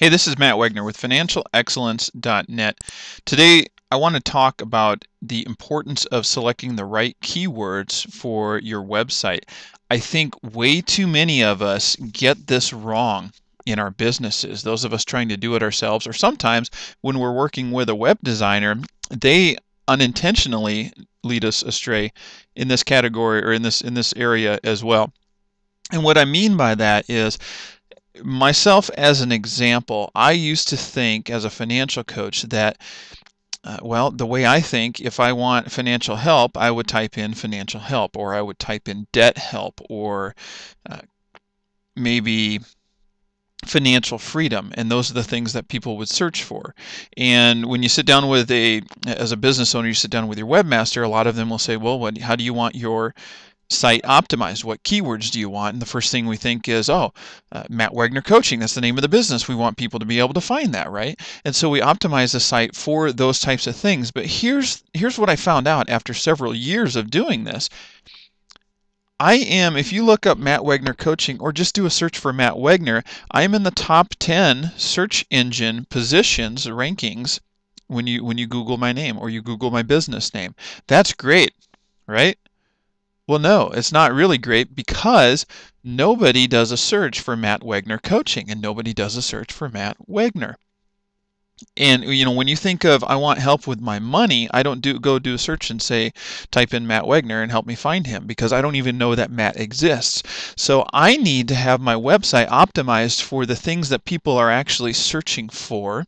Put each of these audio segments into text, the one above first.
Hey, this is Matt Wegner with FinancialExcellence.net. Today, I want to talk about the importance of selecting the right keywords for your website. I think way too many of us get this wrong in our businesses. Those of us trying to do it ourselves, or sometimes when we're working with a web designer, they unintentionally lead us astray in this category or in this area as well. And what I mean by that is, myself as an example, I used to think as a financial coach that, well, the way I think, if I want financial help, I would type in financial help, or I would type in debt help, or uh, maybe financial freedom, and those are the things that people would search for. And when you sit down with as a business owner, you sit down with your webmaster, a lot of them will say, well, how do you want your site optimized? What keywords do you want? And the first thing we think is, Matt Wegner Coaching. That's the name of the business. We want people to be able to find that, right? And so we optimize the site for those types of things. But here's what I found out after several years of doing this. If you look up Matt Wegner Coaching or just do a search for Matt Wegner, I'm in the top 10 search engine positions, rankings, when you Google my name or you Google my business name. That's great, right? Well, no, it's not really great because nobody does a search for Matt Wegner Coaching and nobody does a search for Matt Wegner. And when you think of I want help with my money, I don't go do a search and say type in Matt Wegner and help me find him, because I don't even know that Matt exists. So I need to have my website optimized for the things that people are actually searching for.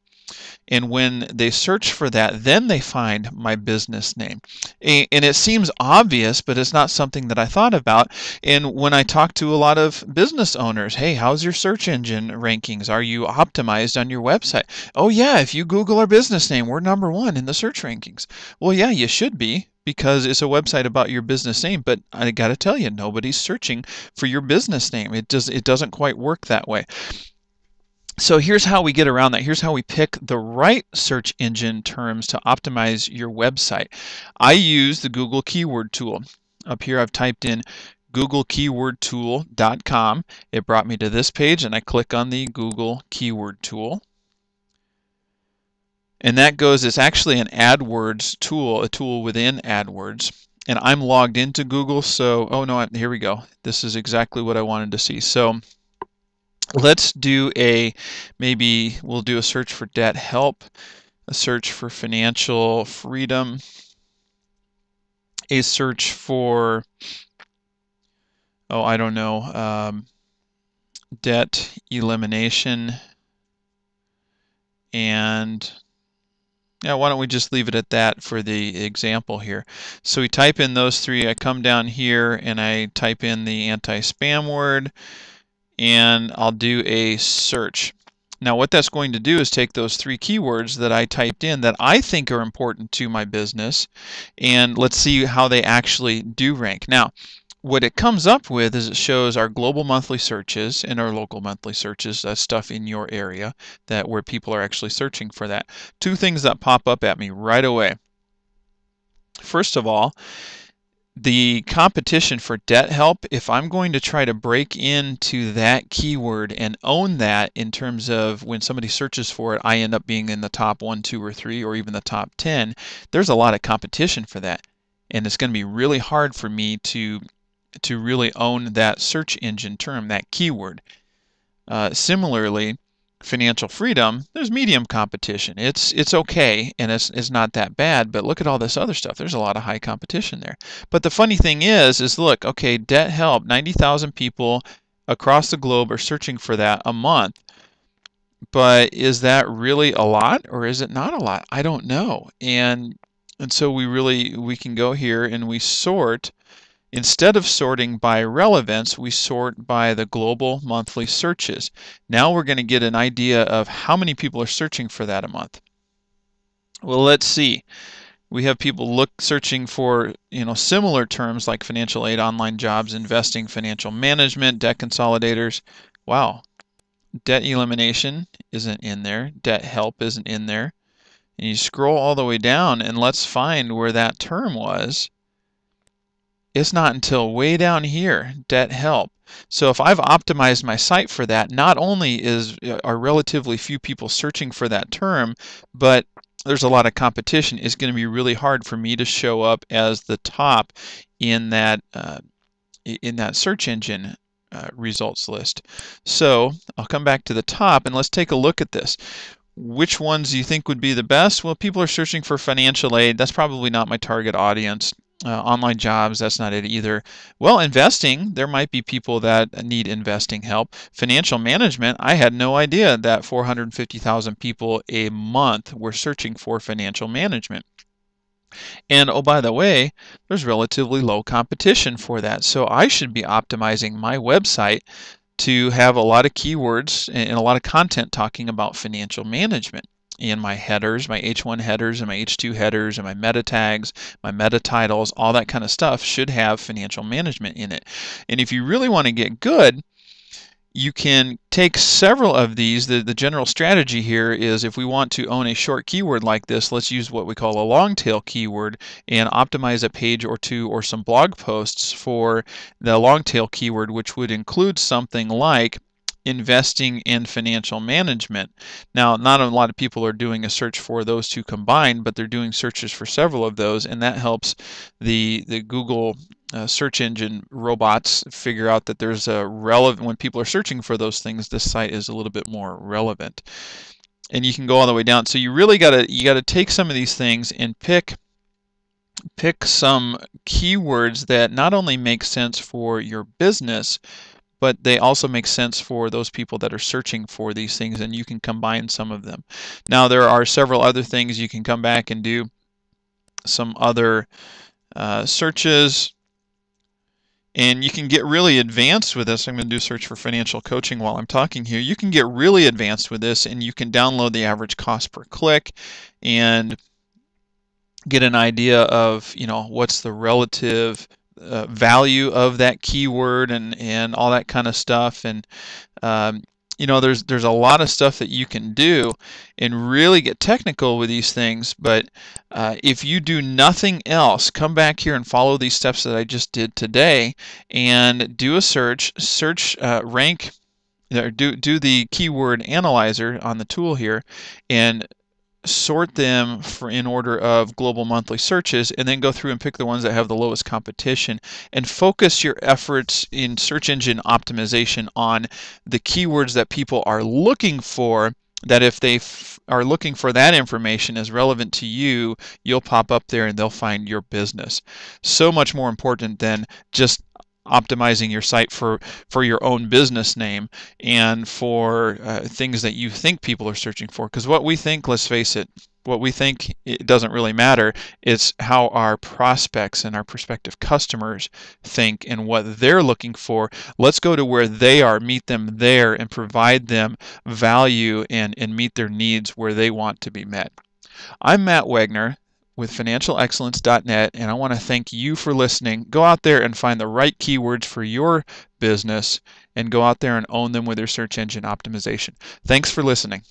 And when they search for that, then they find my business name. And it seems obvious, but it's not something that I thought about. And when I talk to a lot of business owners, hey, how's your search engine rankings? Are you optimized on your website? Oh yeah, if you Google our business name, we're #1 in the search rankings. Well, yeah, you should be, because it's a website about your business name. But I got to tell you, nobody's searching for your business name. It doesn't quite work that way. So here's how we get around that. Here's how we pick the right search engine terms to optimize your website. I use the Google Keyword Tool. Up here I've typed in googlekeywordtool.com. It brought me to this page, and I click on the Google Keyword Tool. And it's actually an AdWords tool, a tool within AdWords. And I'm logged into Google, so, oh no, here we go. This is exactly what I wanted to see. So let's do maybe we'll do a search for debt help, a search for financial freedom, a search for, I don't know, debt elimination, and yeah, why don't we just leave it at that for the example here. So we type in those three. I come down here and I type in the anti-spam word, and I'll do a search. Now what that's going to do is take those three keywords that I typed in that I think are important to my business, and let's see how they actually do rank. Now what it comes up with is it shows our global monthly searches and our local monthly searches. That's stuff in your area where people are actually searching for that. Two things that pop up at me right away. First of all, the competition for debt help. If I'm going to try to break into that keyword and own that in terms of when somebody searches for it, I end up being in the top 1, 2, or 3, or even the top 10. There's a lot of competition for that, and it's going to be really hard for me to really own that search engine term, that keyword. Similarly, financial freedom, there's medium competition. It's okay, and it's not that bad, but look at all this other stuff. There's a lot of high competition there. But the funny thing is look, okay, debt help, 90,000 people across the globe are searching for that a month. But is that really a lot, or is it not a lot? I don't know. And so we can go here and we sort. Instead of sorting by relevance, we sort by the global monthly searches. Now we're going to get an idea of how many people are searching for that a month. Well, let's see. We have people searching for similar terms like financial aid, online jobs, investing, financial management, debt consolidators. Wow. Debt elimination isn't in there. Debt help isn't in there. And you scroll all the way down, and let's find where that term was. It's not until way down here, debt help. So if I've optimized my site for that, not only are relatively few people searching for that term, but there's a lot of competition. It's going to be really hard for me to show up as the top in that search engine results list. So I'll come back to the top and let's take a look at this. Which ones do you think would be the best? Well, people are searching for financial aid. That's probably not my target audience. Online jobs, that's not it either. Well, investing, there might be people that need investing help. Financial management, I had no idea that 450,000 people a month were searching for financial management. And oh, by the way, there's relatively low competition for that. So I should be optimizing my website to have a lot of keywords and a lot of content talking about financial management. And my headers, my H1 headers and my H2 headers and my meta tags, my meta titles, all that kind of stuff should have financial management in it. And if you really want to get good, you can take several of these. The general strategy here is if we want to own a short keyword like this, let's use what we call a long tail keyword and optimize a page or two or some blog posts for the long tail keyword, which would include something like investing in financial management. Now, not a lot of people are doing a search for those two combined, but they're doing searches for several of those, and that helps the Google search engine robots figure out that there's a relevant, when people are searching for those things, this site is a little bit more relevant. And you can go all the way down. So you really gotta take some of these things and pick some keywords that not only make sense for your business, but they also make sense for those people that are searching for these things, and you can combine some of them. Now, there are several other things you can come back and do some other searches, and you can get really advanced with this. I'm going to do search for financial coaching while I'm talking here. You can get really advanced with this, and you can download the average cost per click and get an idea of, what's the relative value of that keyword and all that kind of stuff. And there's a lot of stuff that you can do and really get technical with these things. But if you do nothing else, come back here and follow these steps that I just did today and do a search, rank, do the keyword analyzer on the tool here and sort them in order of global monthly searches, and then go through and pick the ones that have the lowest competition and focus your efforts in search engine optimization on the keywords that people are looking for, that if they are looking for that information as relevant to you, you'll pop up there and they'll find your business. So much more important than just optimizing your site for your own business name and for things that you think people are searching for. Because what we think, let's face it, what we think, it doesn't really matter. It's how our prospects and our prospective customers think and what they're looking for. Let's go to where they are, meet them there, and provide them value and meet their needs where they want to be met. I'm Matt Wagner with financialexcellence.net, and I want to thank you for listening. Go out there and find the right keywords for your business and go out there and own them with your search engine optimization. Thanks for listening.